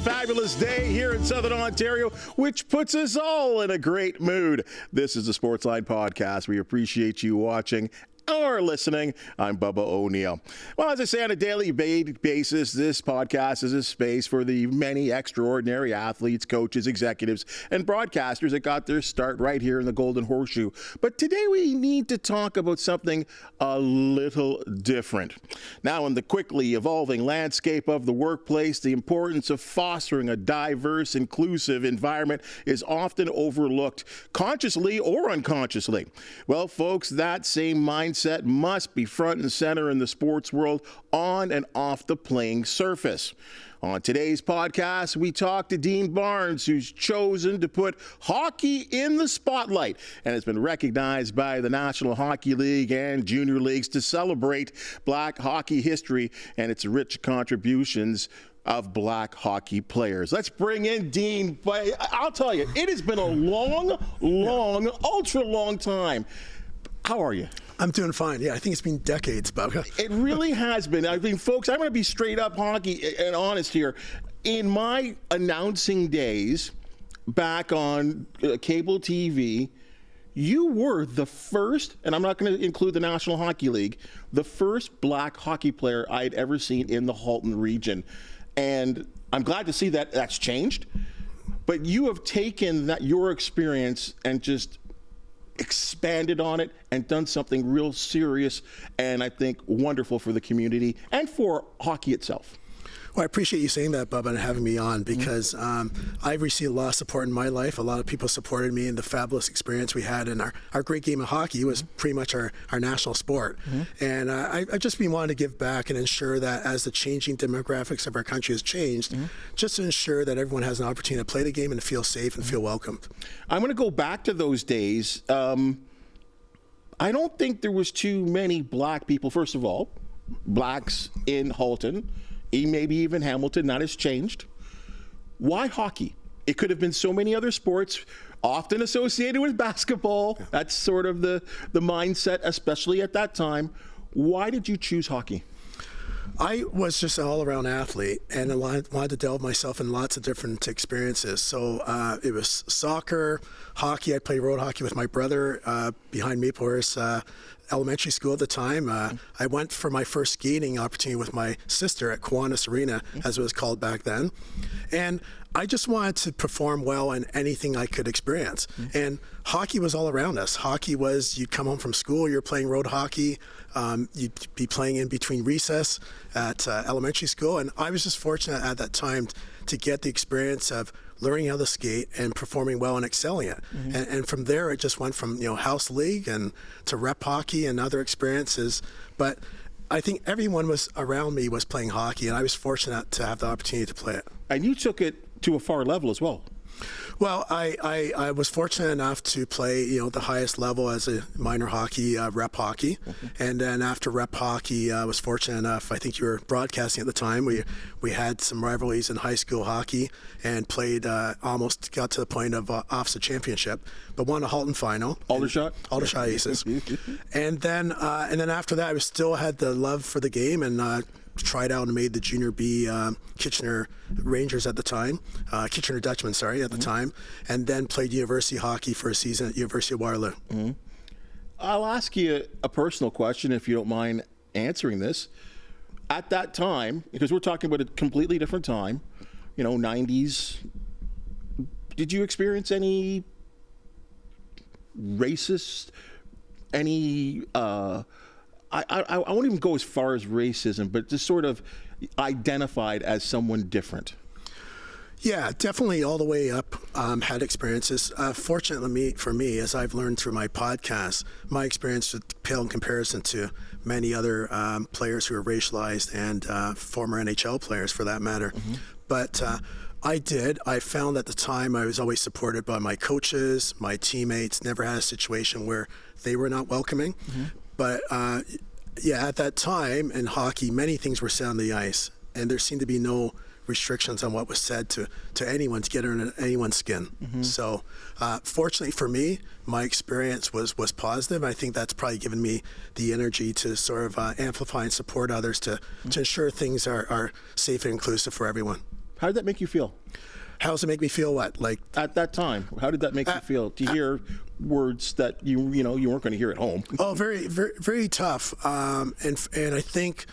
fabulous day here in Southern Ontario, which puts us all in a great mood. This is the Sportsline Podcast. We appreciate you watching or listening. I'm Bubba O'Neil. Well, as I say on a daily basis, this podcast is a space for the many extraordinary athletes, coaches, executives, and broadcasters that got their start right here in the Golden Horseshoe. But today we need to talk about something a little different. Now, in the quickly evolving landscape of the workplace, the importance of fostering a diverse, inclusive environment is often overlooked, consciously or unconsciously. Well, folks, that same mindset must be front and center in the sports world, on and off the playing surface. On today's podcast, we talk to Dean Barnes, who's chosen to put hockey in the spotlight and has been recognized by the National Hockey League and junior leagues to celebrate Black hockey history and its rich contributions of Black hockey players. Let's bring in Dean. But I'll tell you, it has been a long, ultra long time. How are you? I'm doing fine. Yeah, I think it's been decades, Bubba. It really has been. I mean, folks, I'm going to be straight up hockey and honest here. In my announcing days back on cable TV, you were the first, and I'm not going to include the National Hockey League, the first Black hockey player I'd ever seen in the Halton region. And I'm glad to see that that's changed. But you have taken that your experience and just expanded on it and done something real serious and I think wonderful for the community and for hockey itself. Well, I appreciate you saying that, Bubba, and having me on because I've received a lot of support in my life. A lot of people supported me in the fabulous experience we had, and our great game of hockey was pretty much our national sport. And I've just been wanting to give back and ensure that as the changing demographics of our country has changed, just to ensure that everyone has an opportunity to play the game and feel safe and feel welcomed. I'm going to go back to those days. I don't think there was too many Black people, first of all, Blacks in Halton, maybe even Hamilton. That has changed. Why hockey? It could have been so many other sports, often associated with basketball. That's sort of the mindset, especially at that time. Why did you choose hockey? I was just an all-around athlete, and I wanted to delve myself in lots of different experiences. So it was soccer, hockey. I played road hockey with my brother behind Maplehurst Elementary School at the time. I went for my first skating opportunity with my sister at Kiwanis Arena, as it was called back then. And I just wanted to perform well in anything I could experience. And hockey was all around us. Hockey was, you'd come home from school, you're playing road hockey, you'd be playing in between recess at elementary school. And I was just fortunate at that time to get the experience of learning how to skate and performing well and excelling it. And from there, it just went from house league and to rep hockey and other experiences. But I think everyone was around me was playing hockey, and I was fortunate to have the opportunity to play it. And you took it to a far level as well. Well, I was fortunate enough to play, the highest level as a minor hockey, rep hockey. And then after rep hockey, I was fortunate enough, I think you were broadcasting at the time, we had some rivalries in high school hockey and played, almost got to the point of officer championship, but won a Halton final. Aldershot Aces. And then after that, I still had the love for the game and tried out and made the Junior B Kitchener Rangers at the time, Kitchener Dutchmen, at the time, and then played university hockey for a season at University of Waterloo. I'll ask you a personal question if you don't mind answering this. At that time, because we're talking about a completely different time, 90s, did you experience any racist, any I won't even go as far as racism, but just sort of identified as someone different? Yeah, definitely all the way up, had experiences. Fortunately for me, as I've learned through my podcast, my experience would pale in comparison to many other players who are racialized and former NHL players for that matter. But I found at the time I was always supported by my coaches, my teammates, never had a situation where they were not welcoming. But at that time in hockey, many things were said on the ice, and there seemed to be no restrictions on what was said to anyone to get under anyone's skin. So fortunately for me, my experience was positive. I think that's probably given me the energy to sort of amplify and support others to ensure things are safe and inclusive for everyone. How did that make you feel? How does it make me feel? What, like at that time? How did that make you feel to hear words that you weren't going to hear at home? Oh, very, very, very tough. And I think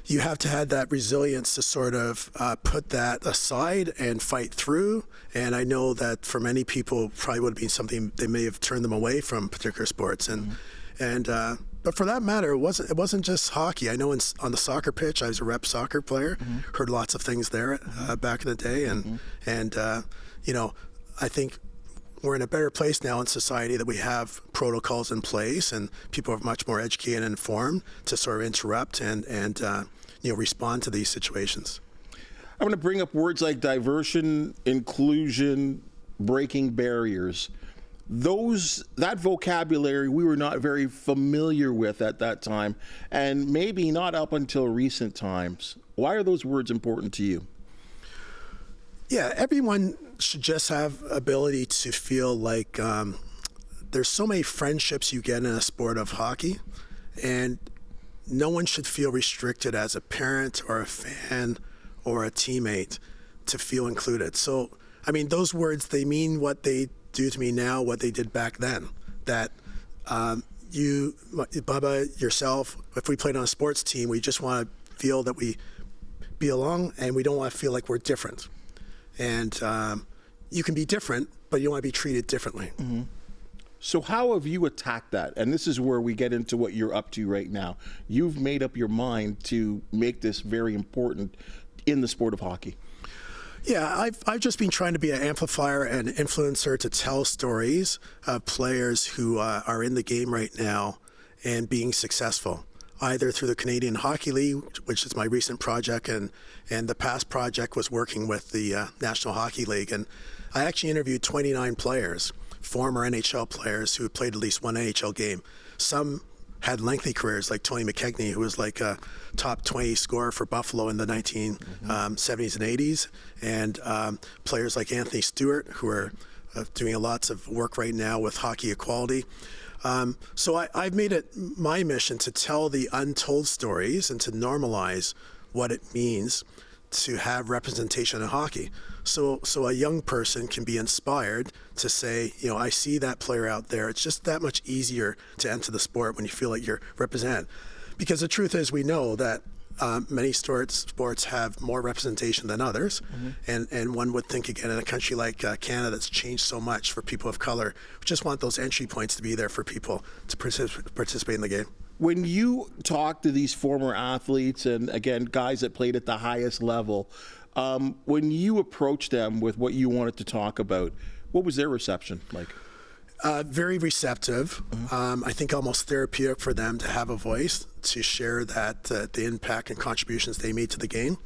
you have to have that resilience to sort of put that aside and fight through. And I know that for many people, probably would have been something they may have turned them away from particular sports. But for that matter, it wasn't just hockey. I know on the soccer pitch, I was a rep soccer player. Heard lots of things there back in the day, and I think we're in a better place now in society that we have protocols in place, and people are much more educated and informed to sort of interrupt and respond to these situations. I'm going to bring up words like diversion, inclusion, breaking barriers. That vocabulary we were not very familiar with at that time, and maybe not up until recent times. Why are those words important to you? Yeah, everyone should just have ability to feel like there's so many friendships you get in a sport of hockey, and no one should feel restricted as a parent or a fan or a teammate to feel included. So, I mean, those words, they mean what they do to me now, what they did back then. That you, Bubba, yourself, if we played on a sports team, we just want to feel that we belong, and we don't want to feel like we're different. And you can be different, but you want to be treated differently. Mm-hmm. So how have you attacked that? And this is where we get into what you're up to right now. You've made up your mind to make this very important in the sport of hockey. Yeah, I've just been trying to be an amplifier and influencer to tell stories of players who are in the game right now and being successful, either through the Canadian Hockey League, which is my recent project, and the past project was working with the National Hockey League. And I actually interviewed 29 players, former NHL players who had played at least one NHL game. Some had lengthy careers, like Tony McKegney, who was like a top 20 scorer for Buffalo in the 1970s and 80s, and players like Anthony Stewart, who are doing lots of work right now with hockey equality. So I've made it my mission to tell the untold stories and to normalize what it means to have representation in hockey. So a young person can be inspired to say, I see that player out there. It's just that much easier to enter the sport when you feel like you're represented. Because the truth is, we know that many sports have more representation than others. And one would think, again, in a country like Canada that's changed so much for people of color, we just want those entry points to be there for people to participate in the game. When you talk to these former athletes and, again, guys that played at the highest level, when you approach them with what you wanted to talk about, what was their reception like? Very receptive. I think almost therapeutic for them to have a voice, to share that the impact and contributions they made to the game.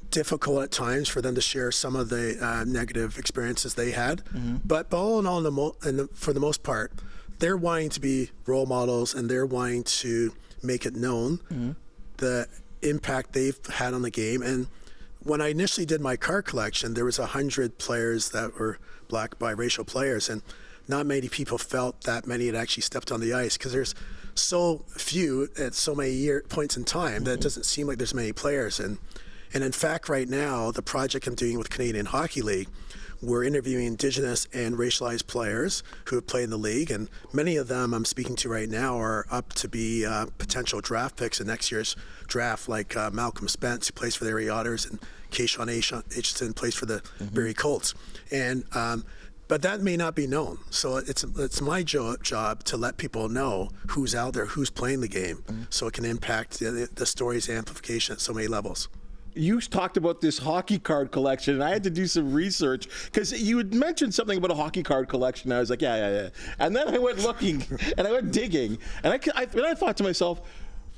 Difficult at times for them to share some of the negative experiences they had. But all in all, for the most part, they're wanting to be role models, and they're wanting to make it known the impact they've had on the game. And when I initially did my card collection, there was 100 players that were black biracial players, and not many people felt that many had actually stepped on the ice, because there's so few at so many points in time that it doesn't seem like there's many players. And in fact, right now, the project I'm doing with Canadian Hockey League, we're interviewing Indigenous and racialized players who have played in the league, and many of them I'm speaking to right now are up to be potential draft picks in next year's draft, like Malcolm Spence, who plays for the Erie Otters, and Keishon Aitchison plays for the Barrie Colts. And but that may not be known. So it's my job to let people know who's out there, who's playing the game, so it can impact the story's amplification at so many levels. You talked about this hockey card collection, and I had to do some research because you had mentioned something about a hockey card collection. And I was like, yeah. And then I went looking and I went digging, and I thought to myself,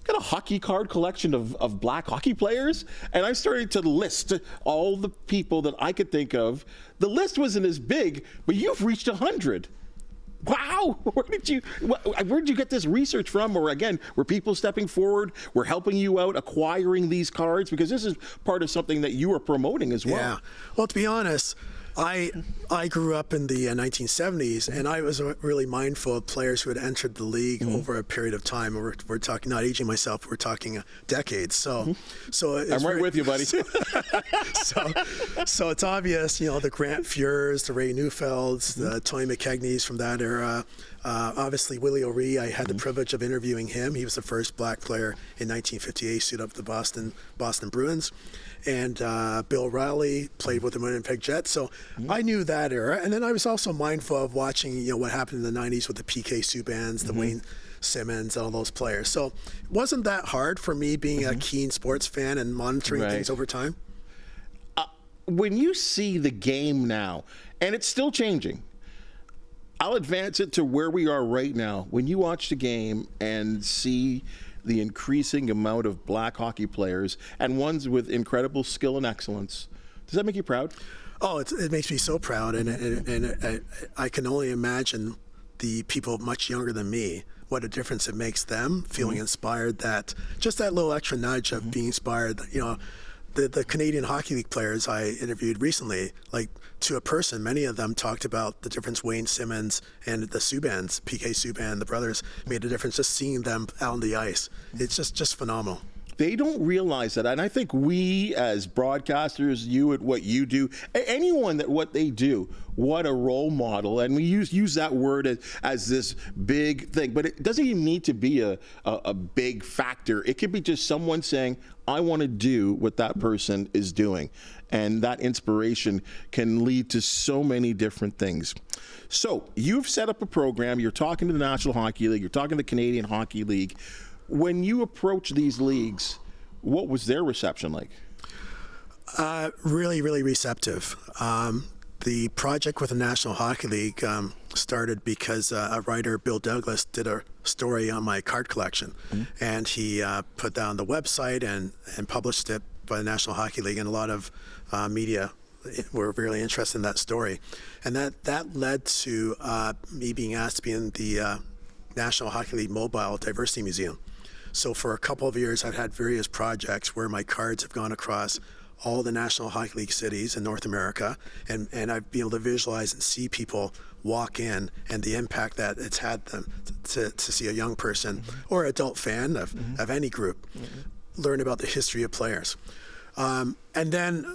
got a hockey card collection of black hockey players, and I started to list all the people that I could think of. The list wasn't as big, but you've reached 100. Wow, where did you get this research from? Or again, were people stepping forward, were helping you out acquiring these cards? Because this is part of something that you are promoting as well. Yeah, well, to be honest, I grew up in the 1970s, and I was really mindful of players who had entered the league over a period of time. We're talking, not aging myself, we're talking decades. So I'm right with you, buddy. So it's obvious, the Grant Fures, the Ray Neufelds, the Tony McKegney's from that era. Obviously, Willie O'Ree, I had the privilege of interviewing him. He was the first black player in 1958 suit up the Boston Bruins. And Bill Riley played with the Winnipeg Jets. So I knew that era. And then I was also mindful of watching, what happened in the 90s with the PK Subbans, the Wayne Simmons, all those players. So it wasn't that hard for me being a keen sports fan and monitoring things over time. When you see the game now, and it's still changing, I'll advance it to where we are right now. When you watch the game and see the increasing amount of black hockey players and ones with incredible skill and excellence, does that make you proud? Oh, it makes me so proud, and I can only imagine the people much younger than me, what a difference it makes them feeling inspired, that just that little extra nudge of being inspired. The Canadian Hockey League players I interviewed recently, like to a person, many of them talked about the difference Wayne Simmons and the Subbans, PK Subban, the brothers, made a difference just seeing them out on the ice. It's just phenomenal. They don't realize that. And I think we as broadcasters, you at what you do, anyone that what they do, what a role model. And we use that word as this big thing, but it doesn't even need to be a big factor. It could be just someone saying, I want to do what that person is doing. And that inspiration can lead to so many different things. So you've set up a program. You're talking to the National Hockey League. You're talking to the Canadian Hockey League. When you approach these leagues, what was their reception like? Really, really receptive. The project with the National Hockey League started because a writer, Bill Douglas, did a story on my card collection. And he put that on the website and published it by the National Hockey League, and a lot of media were really interested in that story. And that led to me being asked to be in the National Hockey League Mobile Diversity Museum. So for a couple of years, I've had various projects where my cards have gone across all the National Hockey League cities in North America, and I've been able to visualize and see people walk in and the impact that it's had them to see a young person or adult fan of any group learn about the history of players. And then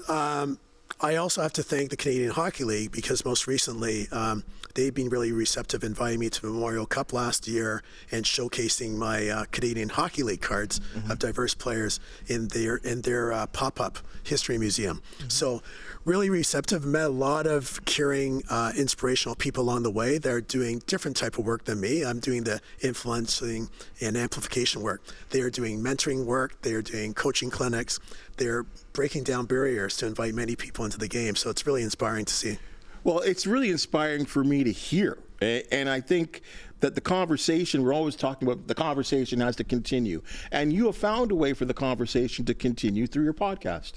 I also have to thank the Canadian Hockey League, because most recently they've been really receptive, inviting me to Memorial Cup last year and showcasing my Canadian Hockey League cards of diverse players in their pop-up history museum. So really receptive. Met a lot of caring, inspirational people along the way. They're doing different type of work than me. I'm doing the influencing and amplification work. They are doing mentoring work. They are doing coaching clinics. They're breaking down barriers to invite many people into the game. So it's really inspiring to see. Well, it's really inspiring for me to hear. And I think that the conversation, we're always talking about the conversation has to continue. And you have found a way for the conversation to continue through your podcast.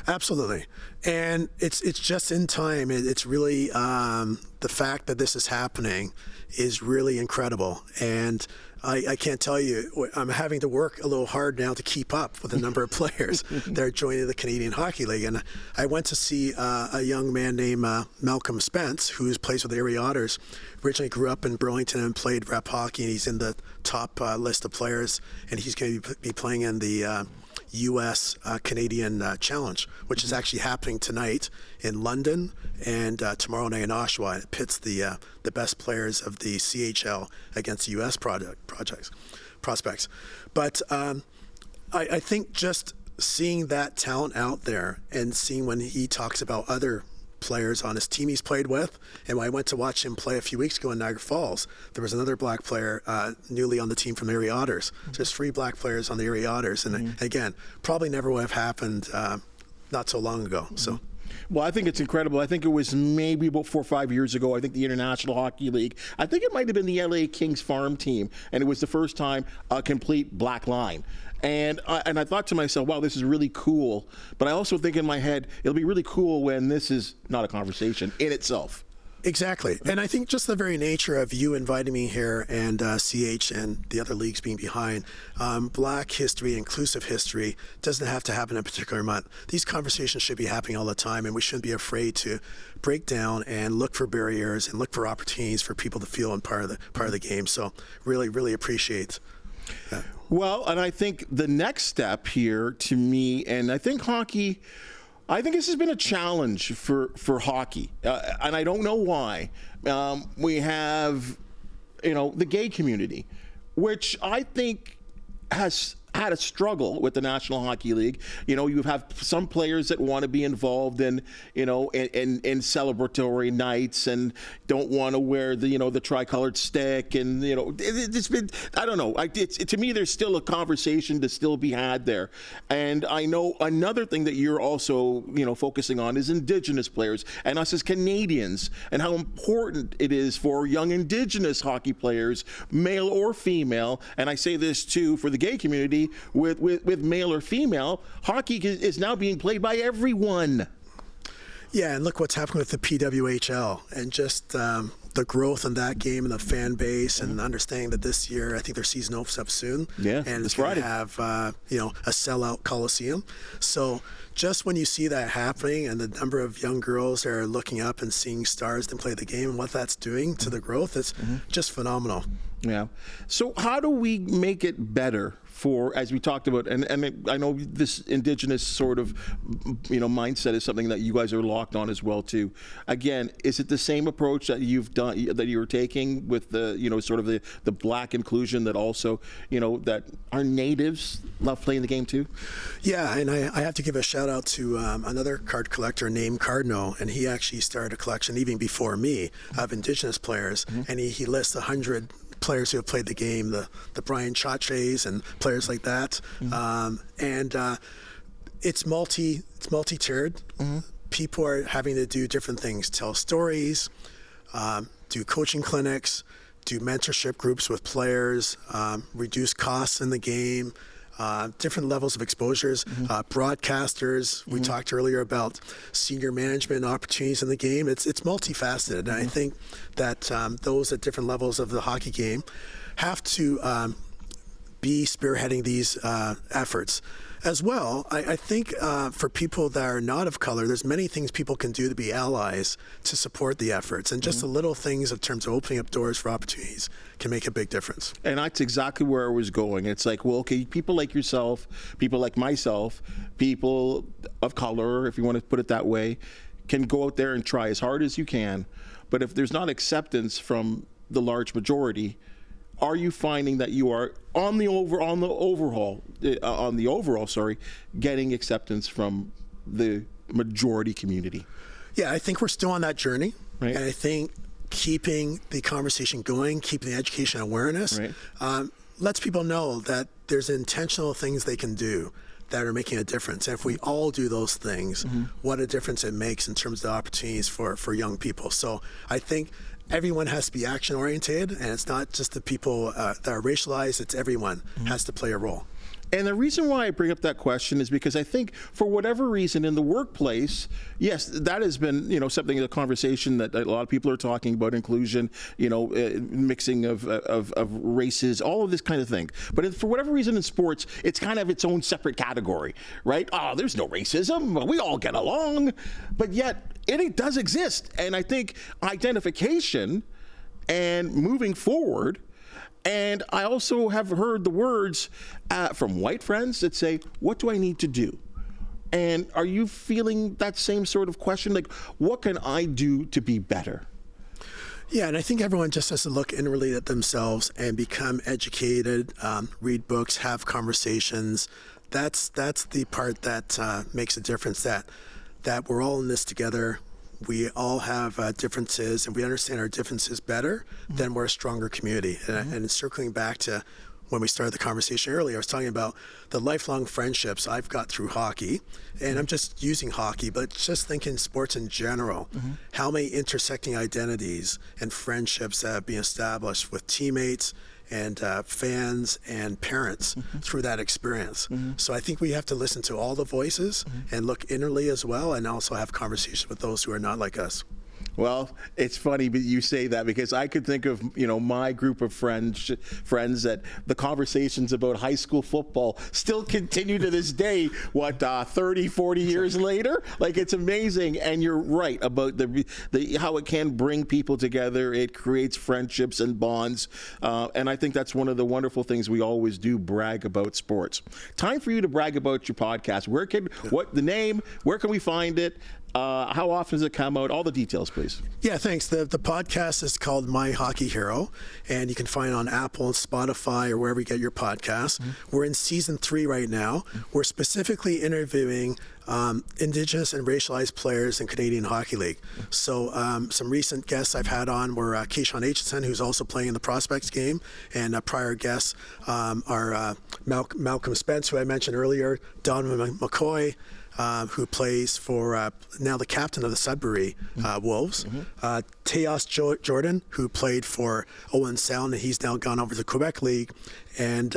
Absolutely. And it's just in time. It's really the fact that this is happening is really incredible. And I can't tell you, I'm having to work a little hard now to keep up with the number of players that are joining the Canadian Hockey League. And I went to see a young man named Malcolm Spence, who plays with the Erie Otters. Originally grew up in Burlington and played rep hockey, and he's in the top list of players. And he's going to be playing in the U.S. Canadian Challenge, which is actually happening tonight in London and tomorrow night in Oshawa. It pits the best players of the CHL against the U.S. prospects. But I think just seeing that talent out there and seeing when he talks about other players on his team he's played with, and when I went to watch him play a few weeks ago in Niagara Falls, there was another black player newly on the team from the Erie Otters. So there's 3 black players on the Erie Otters, and again, probably never would have happened not so long ago. So. Well, I think it's incredible. I think it was maybe about 4 or 5 years ago. I think the International Hockey League, I think it might have been the LA Kings farm team, and it was the first time a complete black line. And I thought to myself, wow, this is really cool. But I also think in my head, it'll be really cool when this is not a conversation in itself. Exactly. And I think just the very nature of you inviting me here and CH and the other leagues being behind, Black history, inclusive history doesn't have to happen in a particular month. These conversations should be happening all the time, and we shouldn't be afraid to break down and look for barriers and look for opportunities for people to feel and part of the game. So really, really appreciate that. Well, and I think the next step here to me, and I think hockey, I think this has been a challenge for hockey, and I don't know why. We have, the gay community, which I think has had a struggle with the National Hockey League. You have some players that want to be involved in celebratory nights and don't want to wear the tricolored stick, and it's been, I don't know. To me, there's still a conversation to still be had there. And I know another thing that you're also focusing on is Indigenous players and us as Canadians, and how important it is for young Indigenous hockey players, male or female. And I say this too for the gay community. With male or female, hockey is now being played by everyone. Yeah, and look what's happened with the PWHL and just the growth in that game and the fan base, and understanding that this year, I think their season opens up soon. Yeah, and it's going to have a sellout Coliseum. So just when you see that happening and the number of young girls that are looking up and seeing stars then play the game and what that's doing to the growth, it's just phenomenal. Yeah. So how do we make it better for, as we talked about, and I know this Indigenous sort of, mindset is something that you guys are locked on as well too. Again, is it the same approach that you've done, that you were taking with the, sort of the Black inclusion that also, that our natives love playing the game too? Yeah, and I have to give a shout out to another card collector named Cardno, and he actually started a collection even before me of Indigenous players, and he lists 100 players who have played the game, the Brian Chatres and players like that, it's multi-tiered. People are having to do different things: tell stories, do coaching clinics, do mentorship groups with players, reduce costs in the game. Different levels of exposures, broadcasters. We talked earlier about senior management opportunities in the game. It's multifaceted, and I think that those at different levels of the hockey game have to be spearheading these efforts. As well, I think for people that are not of color, there's many things people can do to be allies to support the efforts, and just the little things in terms of opening up doors for opportunities can make a big difference. And that's exactly where I was going. It's like, well, okay, people like yourself, people like myself, people of color, if you want to put it that way, can go out there and try as hard as you can. But if there's not acceptance from the large majority, are you finding that you are on the overall, getting acceptance from the majority community? Yeah, I think we're still on that journey, right. And I think keeping the conversation going, keeping the education awareness, right. Lets people know that there's intentional things they can do that are making a difference. And if we all do those things, what a difference it makes in terms of the opportunities for young people. So I think everyone has to be action oriented, and it's not just the people that are racialized, it's everyone has to play a role. And the reason why I bring up that question is because I think for whatever reason in the workplace, yes, that has been, something, a conversation that a lot of people are talking about, inclusion, mixing of races, all of this kind of thing. But for whatever reason in sports, it's kind of its own separate category, right? Oh, there's no racism. We all get along. But yet it does exist. And I think identification and moving forward. And I also have heard the words from white friends that say, what do I need to do? And are you feeling that same sort of question? Like, what can I do to be better? Yeah, and I think everyone just has to look inwardly at themselves and become educated, read books, have conversations. That's the part that makes a difference, that we're all in this together. We all have differences, and we understand our differences better, then we're a stronger community. And circling back to when we started the conversation earlier, I was talking about the lifelong friendships I've got through hockey, and I'm just using hockey, but just thinking sports in general, how many intersecting identities and friendships that have been established with teammates and fans and parents through that experience. So I think we have to listen to all the voices and look inwardly as well, and also have conversations with those who are not like us. Well, it's funny but you say that because I could think of, my group of friends that the conversations about high school football still continue to this day, 30, 40 years later? Like, it's amazing. And you're right about the how it can bring people together. It creates friendships and bonds. And I think that's one of the wonderful things we always do, brag about sports. Time for you to brag about your podcast. The name, where can we find it? How often does it come out? All the details, please. Yeah, thanks. The podcast is called My Hockey Hero, and you can find it on Apple and Spotify or wherever you get your podcasts. Mm-hmm. We're in season 3 right now. Mm-hmm. We're specifically interviewing Indigenous and racialized players in Canadian Hockey League. So some recent guests I've had on were Keyshawn Aitchison, who's also playing in the Prospects game, and prior guests are Malcolm Spence, who I mentioned earlier, Donovan McCoy, who plays for now the captain of the Sudbury Wolves, Teos Jordan, who played for Owen Sound, and he's now gone over to the Quebec League. And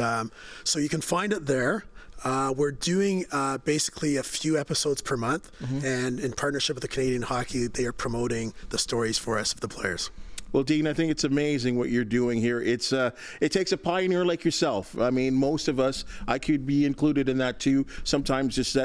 so you can find it there. We're doing basically a few episodes per month, and in partnership with the Canadian Hockey, they are promoting the stories for us of the players. Well, Dean, I think it's amazing what you're doing here. It takes a pioneer like yourself. I mean, most of us, I could be included in that too, sometimes just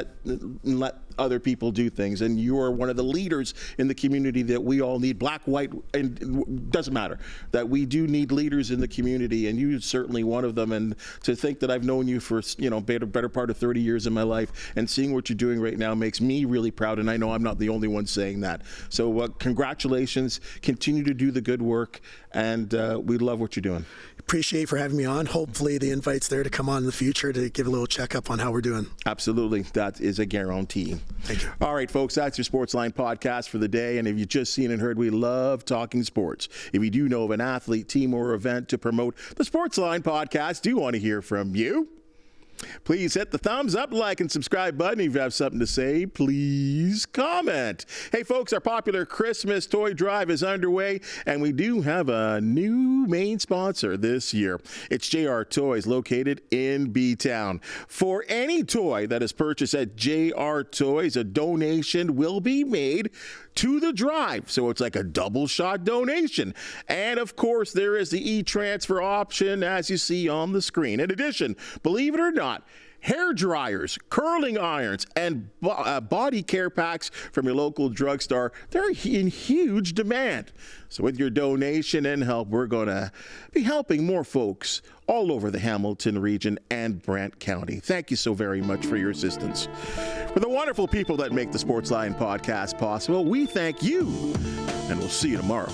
let other people do things. And you are one of the leaders in the community that we all need, black, white, and doesn't matter, that we do need leaders in the community, and you're certainly one of them. And to think that I've known you for, better part of 30 years in my life, and seeing what you're doing right now makes me really proud, and I know I'm not the only one saying that. So congratulations, continue to do the good work, and we love what you're doing. Appreciate for having me on. Hopefully the invite's there to come on in the future to give a little checkup on how we're doing. Absolutely. That is a guarantee. Thank you. All right, folks, that's your Sportsline podcast for the day. And if you've just seen and heard, we love talking sports. If you do know of an athlete, team, or event to promote the Sportsline podcast, do want to hear from you. Please hit the thumbs up, like, and subscribe button. If you have something to say, please comment. Hey, folks, our popular Christmas toy drive is underway, and we do have a new main sponsor this year. It's JR Toys, located in B-Town. For any toy that is purchased at JR Toys, a donation will be made to the drive. So it's like a double shot donation. And of course, there is the e-transfer option as you see on the screen. In addition, believe it or not, hair dryers, curling irons, and body care packs from your local drugstore, they're in huge demand. So with your donation and help, we're going to be helping more folks all over the Hamilton region and Brant County. Thank you so very much for your assistance. For the wonderful people that make the Sportsline podcast possible, we thank you, and we'll see you tomorrow.